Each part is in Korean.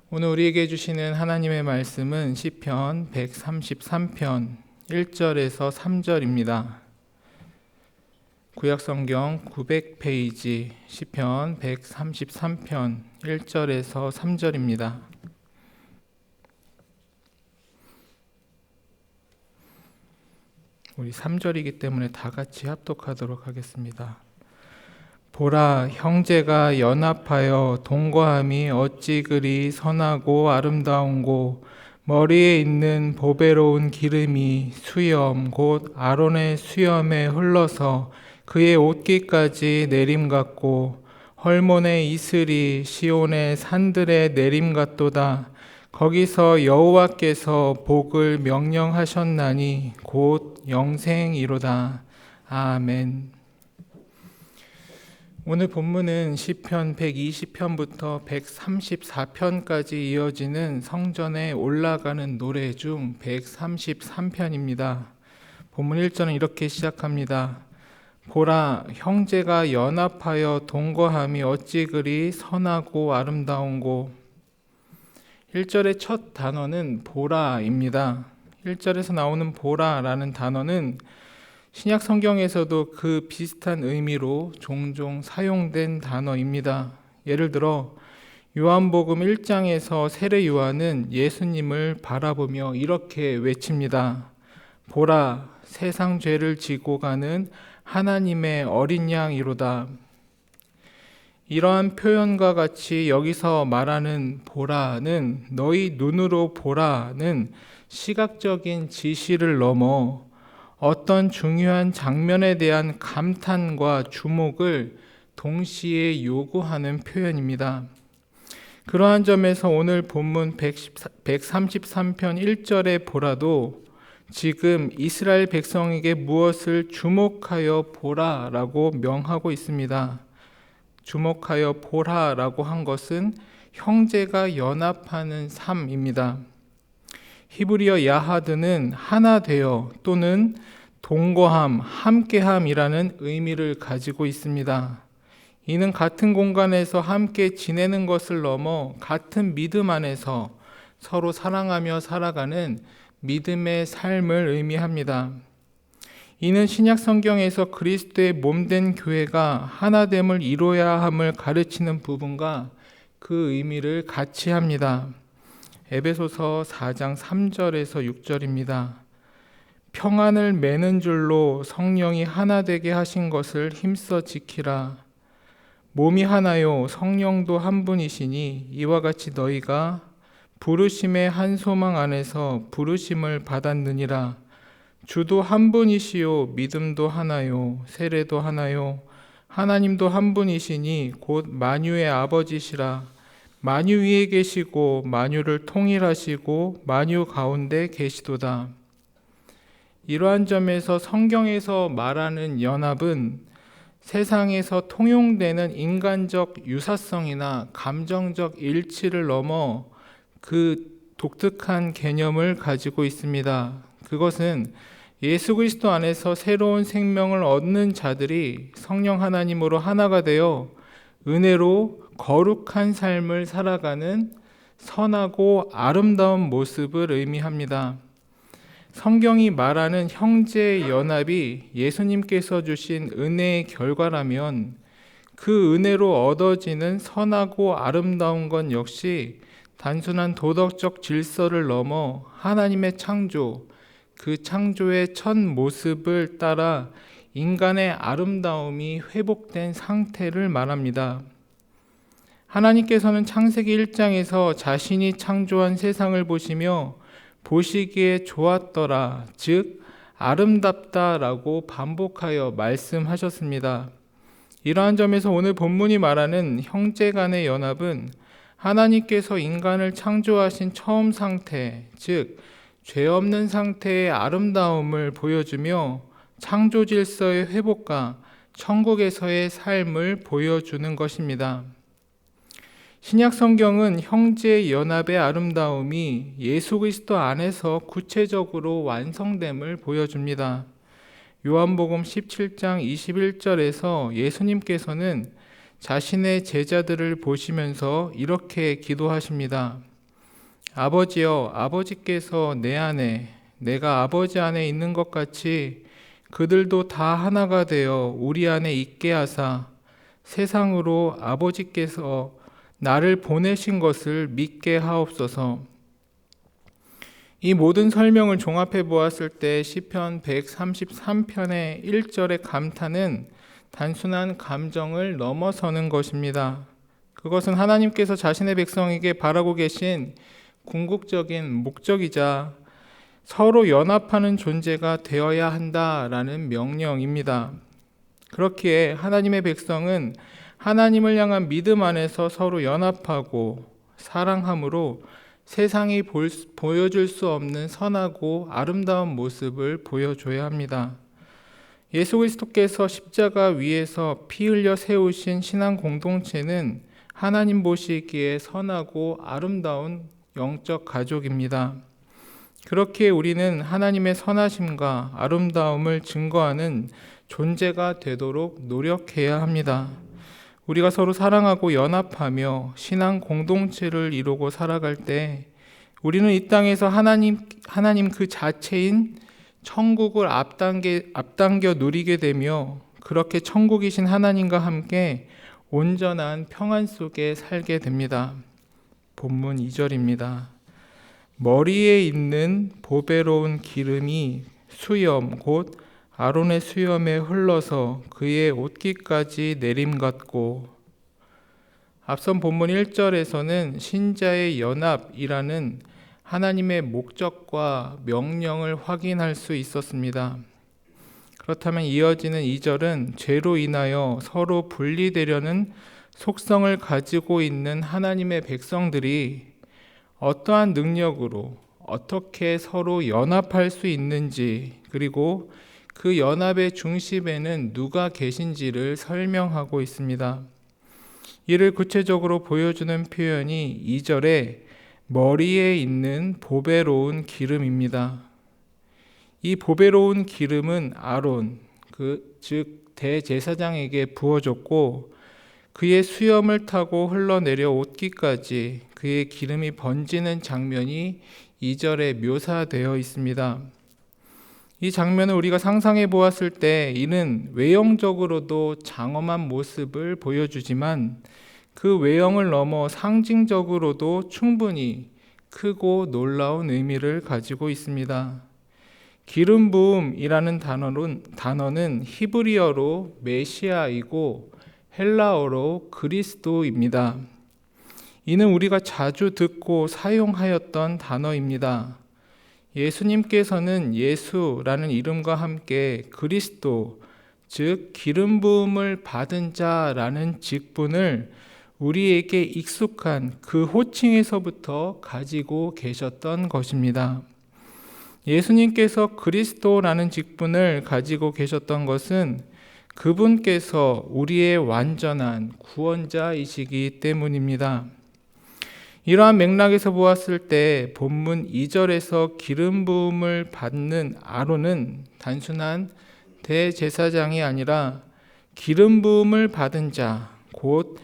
오늘 우리에게 주시는 하나님의 말씀은 시편 133편 1절에서 3절입니다. 구약성경 900페이지 시편 133편 1절에서 3절입니다. 우리 3절이기 때문에 다 같이 합독하도록 하겠습니다. 보라, 형제가 연합하여 동거함이 어찌 그리 선하고 아름다운고, 머리에 있는 보배로운 기름이 수염 곧 아론의 수염에 흘러서 그의 옷깃까지 내림 같고, 헐몬의 이슬이 시온의 산들의 내림 같도다. 거기서 여호와께서 복을 명령하셨나니 곧 영생이로다. 아멘. 오늘 본문은 시편 120편부터 134편까지 이어지는 성전에 올라가는 노래 중 133편입니다. 본문 1절은 이렇게 시작합니다. 보라, 형제가 연합하여 동거함이 어찌 그리 선하고 아름다운고. 1절의 첫 단어는 보라입니다. 1절에서 나오는 보라라는 단어는 신약 성경에서도 그 비슷한 의미로 종종 사용된 단어입니다. 예를 들어 요한복음 1장에서 세례 요한은 예수님을 바라보며 이렇게 외칩니다. 보라, 세상 죄를 지고 가는 하나님의 어린 양이로다. 이러한 표현과 같이 여기서 말하는 보라는 너희 눈으로 보라는 시각적인 지시를 넘어 어떤 중요한 장면에 대한 감탄과 주목을 동시에 요구하는 표현입니다. 그러한 점에서 오늘 본문 133편 1절의 보라도 지금 이스라엘 백성에게 무엇을 주목하여 보라라고 명하고 있습니다. 주목하여 보라라고 한 것은 형제가 연합하는 삶입니다. 히브리어 야하드는 하나 되어 또는 동거함, 함께함이라는 의미를 가지고 있습니다. 이는 같은 공간에서 함께 지내는 것을 넘어 같은 믿음 안에서 서로 사랑하며 살아가는 믿음의 삶을 의미합니다. 이는 신약 성경에서 그리스도의 몸된 교회가 하나됨을 이루어야 함을 가르치는 부분과 그 의미를 같이 합니다. 에베소서 4장 3절에서 6절입니다. 평안을 매는 줄로 성령이 하나 되게 하신 것을 힘써 지키라. 몸이 하나요 성령도 한 분이시니 이와 같이 너희가 부르심의 한 소망 안에서 부르심을 받았느니라. 주도 한 분이시요 믿음도 하나요 세례도 하나요 하나님도 한 분이시니 곧 만유의 아버지시라. 만유 위에 계시고 만유를 통일하시고 만유 가운데 계시도다. 이러한 점에서 성경에서 말하는 연합은 세상에서 통용되는 인간적 유사성이나 감정적 일치를 넘어 그 독특한 개념을 가지고 있습니다. 그것은 예수 그리스도 안에서 새로운 생명을 얻는 자들이 성령 하나님으로 하나가 되어 은혜로 거룩한 삶을 살아가는 선하고 아름다운 모습을 의미합니다. 성경이 말하는 형제의 연합이 예수님께서 주신 은혜의 결과라면 그 은혜로 얻어지는 선하고 아름다운 것 역시 단순한 도덕적 질서를 넘어 하나님의 창조, 그 창조의 첫 모습을 따라 인간의 아름다움이 회복된 상태를 말합니다. 하나님께서는 창세기 1장에서 자신이 창조한 세상을 보시며 보시기에 좋았더라, 즉 아름답다라고 반복하여 말씀하셨습니다. 이러한 점에서 오늘 본문이 말하는 형제 간의 연합은 하나님께서 인간을 창조하신 처음 상태, 즉 죄 없는 상태의 아름다움을 보여주며 창조 질서의 회복과 천국에서의 삶을 보여주는 것입니다. 신약 성경은 형제의 연합의 아름다움이 예수 그리스도 안에서 구체적으로 완성됨을 보여줍니다. 요한복음 17장 21절에서 예수님께서는 자신의 제자들을 보시면서 이렇게 기도하십니다. 아버지여, 아버지께서 내 안에, 내가 아버지 안에 있는 것 같이 그들도 다 하나가 되어 우리 안에 있게 하사 세상으로 아버지께서 나를 보내신 것을 믿게 하옵소서. 이 모든 설명을 종합해 보았을 때 시편 133편의 1절의 감탄은 단순한 감정을 넘어서는 것입니다. 그것은 하나님께서 자신의 백성에게 바라고 계신 궁극적인 목적이자 서로 연합하는 존재가 되어야 한다라는 명령입니다. 그렇기에 하나님의 백성은 하나님을 향한 믿음 안에서 서로 연합하고 사랑함으로 세상이 보여줄 수 없는 선하고 아름다운 모습을 보여줘야 합니다. 예수 그리스도께서 십자가 위에서 피 흘려 세우신 신앙 공동체는 하나님 보시기에 선하고 아름다운 영적 가족입니다. 그렇기에 우리는 하나님의 선하심과 아름다움을 증거하는 존재가 되도록 노력해야 합니다. 우리가 서로 사랑하고 연합하며 신앙 공동체를 이루고 살아갈 때 우리는 이 땅에서 하나님 그 자체인 천국을 앞당겨 누리게 되며 그렇게 천국이신 하나님과 함께 온전한 평안 속에 살게 됩니다. 본문 2절입니다. 머리에 있는 보배로운 기름이 수염 곧 아론의 수염에 흘러서 그의 옷깃까지 내림 같고, 앞선 본문 1절에서는 신자의 연합이라는 하나님의 목적과 명령을 확인할 수 있었습니다. 그렇다면 이어지는 2절은 죄로 인하여 서로 분리되려는 속성을 가지고 있는 하나님의 백성들이 어떠한 능력으로 어떻게 서로 연합할 수 있는지, 그리고 그 연합의 중심에는 누가 계신지를 설명하고 있습니다. 이를 구체적으로 보여주는 표현이 2절에 머리에 있는 보배로운 기름입니다. 이 보배로운 기름은 아론, 즉 대제사장에게 부어졌고 그의 수염을 타고 흘러내려 옷깃까지 그의 기름이 번지는 장면이 2절에 묘사되어 있습니다. 이 장면을 우리가 상상해 보았을 때 이는 외형적으로도 장엄한 모습을 보여주지만 그 외형을 넘어 상징적으로도 충분히 크고 놀라운 의미를 가지고 있습니다. 기름 부음이라는 단어는 히브리어로 메시아이고 헬라어로 그리스도입니다. 이는 우리가 자주 듣고 사용하였던 단어입니다. 예수님께서는 예수라는 이름과 함께 그리스도, 즉 기름 부음을 받은 자라는 직분을 우리에게 익숙한 그 호칭에서부터 가지고 계셨던 것입니다. 예수님께서 그리스도라는 직분을 가지고 계셨던 것은 그분께서 우리의 완전한 구원자이시기 때문입니다. 이러한 맥락에서 보았을 때 본문 2절에서 기름 부음을 받는 아론은 단순한 대제사장이 아니라 기름 부음을 받은 자, 곧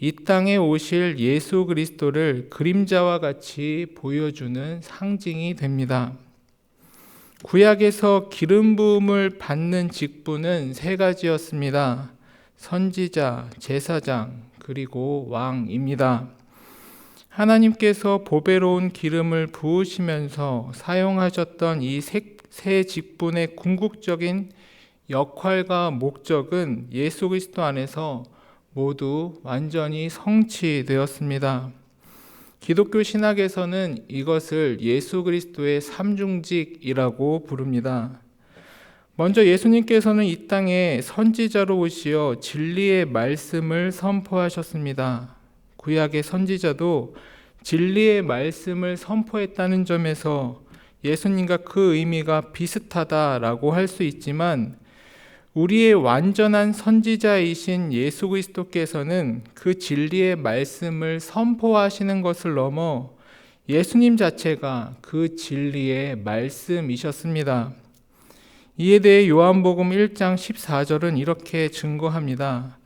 이 땅에 오실 예수 그리스도를 그림자와 같이 보여주는 상징이 됩니다. 구약에서 기름 부음을 받는 직분은 세 가지였습니다. 선지자, 제사장, 그리고 왕입니다. 하나님께서 보배로운 기름을 부으시면서 사용하셨던 이 세 직분의 궁극적인 역할과 목적은 예수 그리스도 안에서 모두 완전히 성취되었습니다. 기독교 신학에서는 이것을 예수 그리스도의 삼중직이라고 부릅니다. 먼저 예수님께서는 이 땅에 선지자로 오시어 진리의 말씀을 선포하셨습니다. 구약의 선지자도 진리의 말씀을 선포했다는 점에서 예수님과 그 의미가 비슷하다라고 할 수 있지만 우리의 완전한 선지자이신 예수 그리스도께서는 그 진리의 말씀을 선포하시는 것을 넘어 예수님 자체가 그 진리의 말씀이셨습니다. 이에 대해 요한복음 1장 14절은 이렇게 증거합니다.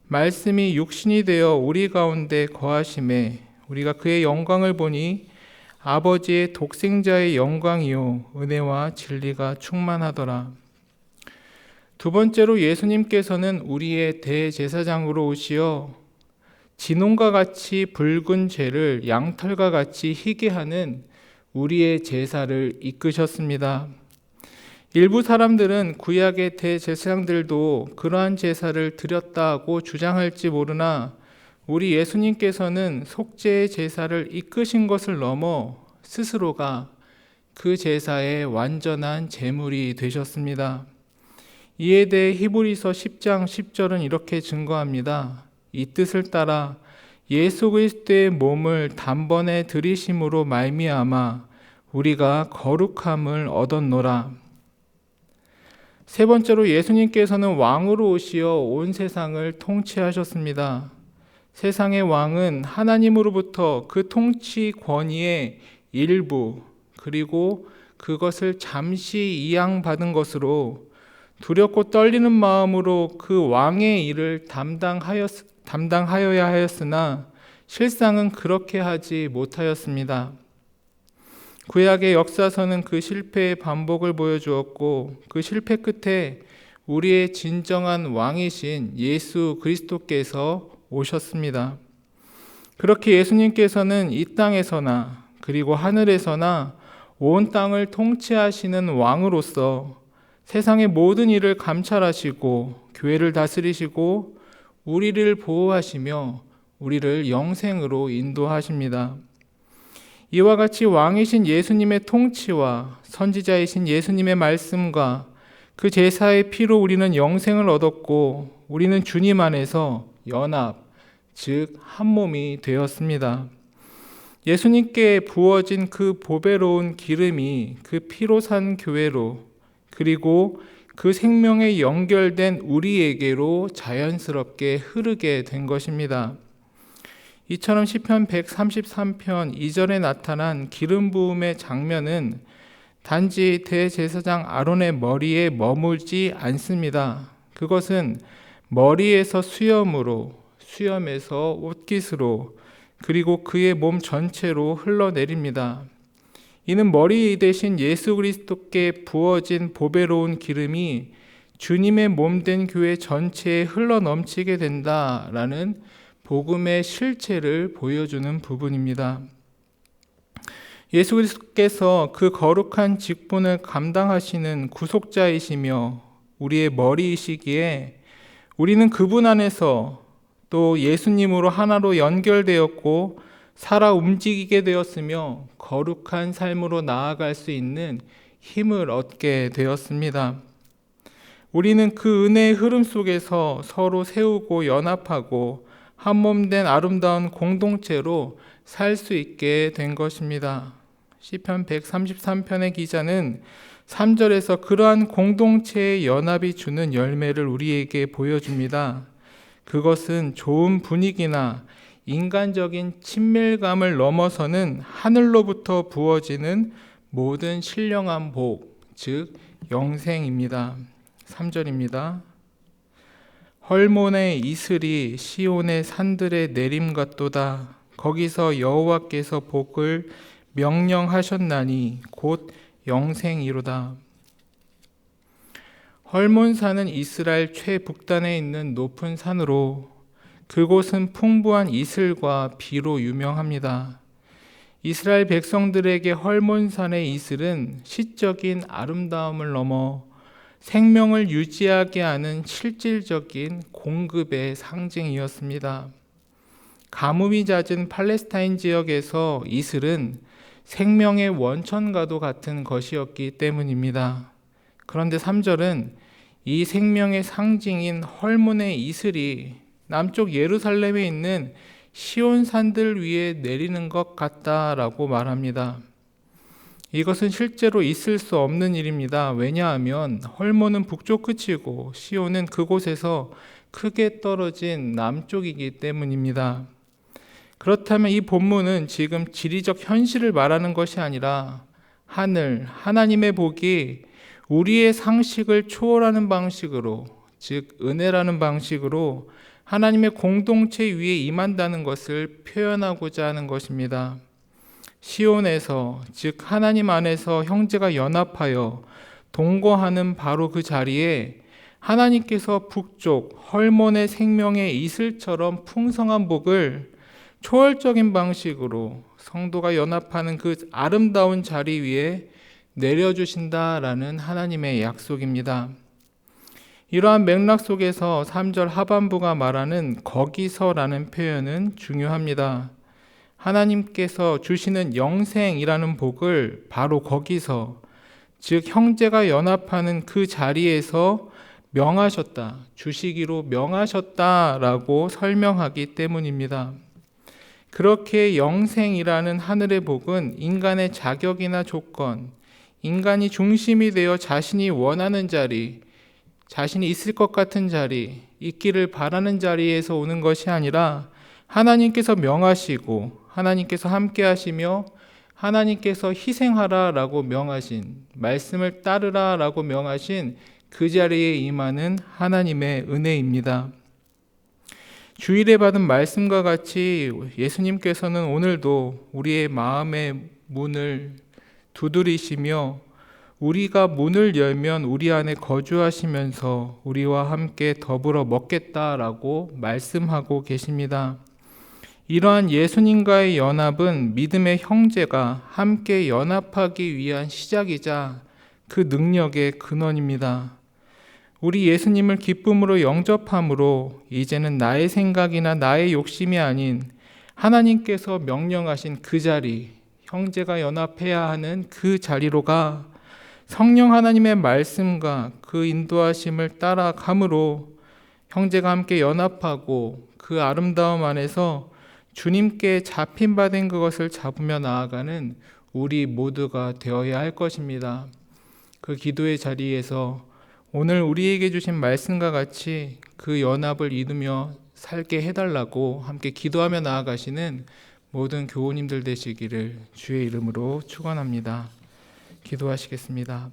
말씀이 육신이 되어 우리 가운데 거하심에 우리가 그의 영광을 보니 아버지의 독생자의 영광이요 은혜와 진리가 충만하더라. 두 번째로 예수님께서는 우리의 대제사장으로 오시어 진홍과 같이 붉은 죄를 양털과 같이 희게 하는 우리의 제사를 이끄셨습니다. 일부 사람들은 구약의 대제사장들도 그러한 제사를 드렸다고 주장할지 모르나 우리 예수님께서는 속죄의 제사를 이끄신 것을 넘어 스스로가 그 제사의 완전한 제물이 되셨습니다. 이에 대해 히브리서 10장 10절은 이렇게 증거합니다. 이 뜻을 따라 예수 그리스도의 몸을 단번에 들이심으로 말미암아 우리가 거룩함을 얻었노라. 세 번째로 예수님께서는 왕으로 오시어 온 세상을 통치하셨습니다. 세상의 왕은 하나님으로부터 그 통치 권위의 일부 그리고 그것을 잠시 이양받은 것으로 두렵고 떨리는 마음으로 그 왕의 일을 담당하여야 하였으나 실상은 그렇게 하지 못하였습니다. 구약의 역사서는 그 실패의 반복을 보여주었고 그 실패 끝에 우리의 진정한 왕이신 예수 그리스도께서 오셨습니다. 그렇게 예수님께서는 이 땅에서나 그리고 하늘에서나 온 땅을 통치하시는 왕으로서 세상의 모든 일을 감찰하시고 교회를 다스리시고 우리를 보호하시며 우리를 영생으로 인도하십니다. 이와 같이 왕이신 예수님의 통치와 선지자이신 예수님의 말씀과 그 제사의 피로 우리는 영생을 얻었고 우리는 주님 안에서 연합, 즉 한 몸이 되었습니다. 예수님께 부어진 그 보배로운 기름이 그 피로 산 교회로 그리고 그 생명에 연결된 우리에게로 자연스럽게 흐르게 된 것입니다. 이처럼 시편 133편 2절에 나타난 기름 부음의 장면은 단지 대제사장 아론의 머리에 머물지 않습니다. 그것은 머리에서 수염으로, 수염에서 옷깃으로, 그리고 그의 몸 전체로 흘러내립니다. 이는 머리 대신 예수 그리스도께 부어진 보배로운 기름이 주님의 몸된 교회 전체에 흘러넘치게 된다라는 복음의 실체를 보여주는 부분입니다. 예수 그리스도께서 그 거룩한 직분을 감당하시는 구속자이시며 우리의 머리이시기에 우리는 그분 안에서 또 예수님으로 하나로 연결되었고 살아 움직이게 되었으며 거룩한 삶으로 나아갈 수 있는 힘을 얻게 되었습니다. 우리는 그 은혜의 흐름 속에서 서로 세우고 연합하고 한몸된 아름다운 공동체로 살 수 있게 된 것입니다. 시편 133편의 기자는 3절에서 그러한 공동체의 연합이 주는 열매를 우리에게 보여줍니다. 그것은 좋은 분위기나 인간적인 친밀감을 넘어서는 하늘로부터 부어지는 모든 신령한 복, 즉 영생입니다. 3절입니다. 헐몬의 이슬이 시온의 산들에 내림 같도다. 거기서 여호와께서 복을 명령하셨나니 곧 영생이로다. 헐몬산은 이스라엘 최북단에 있는 높은 산으로 그곳은 풍부한 이슬과 비로 유명합니다. 이스라엘 백성들에게 헐몬산의 이슬은 시적인 아름다움을 넘어 생명을 유지하게 하는 실질적인 공급의 상징이었습니다. 가뭄이 잦은 팔레스타인 지역에서 이슬은 생명의 원천과도 같은 것이었기 때문입니다. 그런데 3절은 이 생명의 상징인 헐몬의 이슬이 남쪽 예루살렘에 있는 시온 산들 위에 내리는 것 같다라고 말합니다. 이것은 실제로 있을 수 없는 일입니다. 왜냐하면 헐몬은 북쪽 끝이고 시온은 그곳에서 크게 떨어진 남쪽이기 때문입니다. 그렇다면 이 본문은 지금 지리적 현실을 말하는 것이 아니라 하나님의 복이 우리의 상식을 초월하는 방식으로, 즉 은혜라는 방식으로 하나님의 공동체 위에 임한다는 것을 표현하고자 하는 것입니다. 시온에서, 즉 하나님 안에서 형제가 연합하여 동거하는 바로 그 자리에 하나님께서 북쪽 헐몬의 생명의 이슬처럼 풍성한 복을 초월적인 방식으로 성도가 연합하는 그 아름다운 자리 위에 내려주신다라는 하나님의 약속입니다. 이러한 맥락 속에서 3절 하반부가 말하는 거기서라는 표현은 중요합니다. 하나님께서 주시는 영생이라는 복을 바로 거기서, 즉 형제가 연합하는 그 자리에서 명하셨다, 주시기로 명하셨다라고 설명하기 때문입니다. 그렇게 영생이라는 하늘의 복은 인간의 자격이나 조건, 인간이 중심이 되어 자신이 원하는 자리, 자신이 있을 것 같은 자리, 있기를 바라는 자리에서 오는 것이 아니라 하나님께서 명하시고 하나님께서 함께 하시며 하나님께서 희생하라라고 명하신, 말씀을 따르라라고 명하신 그 자리에 임하는 하나님의 은혜입니다. 주일에 받은 말씀과 같이 예수님께서는 오늘도 우리의 마음의 문을 두드리시며 우리가 문을 열면 우리 안에 거주하시면서 우리와 함께 더불어 먹겠다라고 말씀하고 계십니다. 이러한 예수님과의 연합은 믿음의 형제가 함께 연합하기 위한 시작이자 그 능력의 근원입니다. 우리 예수님을 기쁨으로 영접함으로 이제는 나의 생각이나 나의 욕심이 아닌 하나님께서 명령하신 그 자리, 형제가 연합해야 하는 그 자리로 가 성령 하나님의 말씀과 그 인도하심을 따라감으로 형제가 함께 연합하고 그 아름다움 안에서 주님께 잡힌 바 된 그것을 잡으며 나아가는 우리 모두가 되어야 할 것입니다. 그 기도의 자리에서 오늘 우리에게 주신 말씀과 같이 그 연합을 이루며 살게 해달라고 함께 기도하며 나아가시는 모든 교우님들 되시기를 주의 이름으로 축원합니다. 기도하시겠습니다.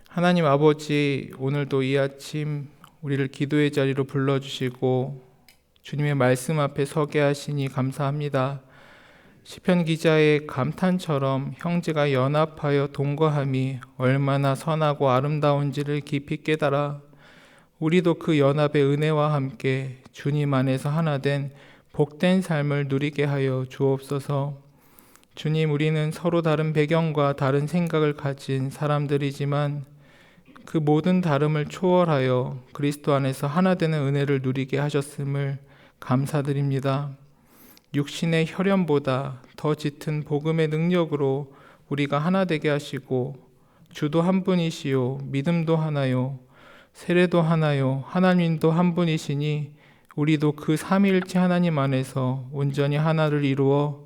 하나님 아버지, 오늘도 이 아침 우리를 기도의 자리로 불러주시고 주님의 말씀 앞에 서게 하시니 감사합니다. 시편 기자의 감탄처럼 형제가 연합하여 동거함이 얼마나 선하고 아름다운지를 깊이 깨달아 우리도 그 연합의 은혜와 함께 주님 안에서 하나 된 복된 삶을 누리게 하여 주옵소서. 주님, 우리는 서로 다른 배경과 다른 생각을 가진 사람들이지만 그 모든 다름을 초월하여 그리스도 안에서 하나 되는 은혜를 누리게 하셨음을 감사드립니다. 육신의 혈연보다 더 짙은 복음의 능력으로 우리가 하나 되게 하시고 주도 한 분이시요 믿음도 하나요 세례도 하나요 하나님도 한 분이시니 우리도 그 삼위일체 하나님 안에서 온전히 하나를 이루어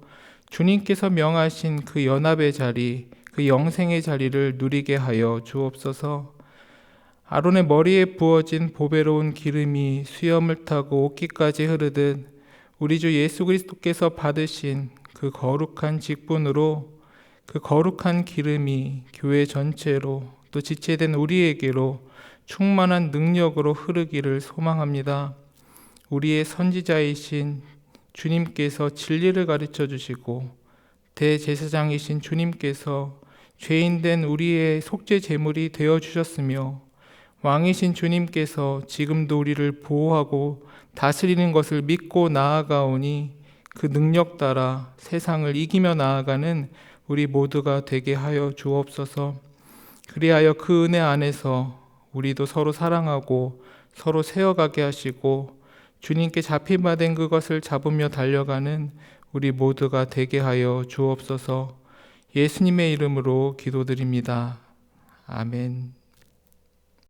주님께서 명하신 그 연합의 자리, 그 영생의 자리를 누리게 하여 주옵소서. 아론의 머리에 부어진 보배로운 기름이 수염을 타고 옷깃까지 흐르듯 우리 주 예수 그리스도께서 받으신 그 거룩한 직분으로 그 거룩한 기름이 교회 전체로 또 지체된 우리에게로 충만한 능력으로 흐르기를 소망합니다. 우리의 선지자이신 주님께서 진리를 가르쳐 주시고 대제사장이신 주님께서 죄인된 우리의 속죄 제물이 되어 주셨으며 왕이신 주님께서 지금도 우리를 보호하고 다스리는 것을 믿고 나아가오니 그 능력 따라 세상을 이기며 나아가는 우리 모두가 되게 하여 주옵소서. 그리하여 그 은혜 안에서 우리도 서로 사랑하고 서로 세워가게 하시고 주님께 잡힌 바 된 그것을 잡으며 달려가는 우리 모두가 되게 하여 주옵소서. 예수님의 이름으로 기도드립니다. 아멘.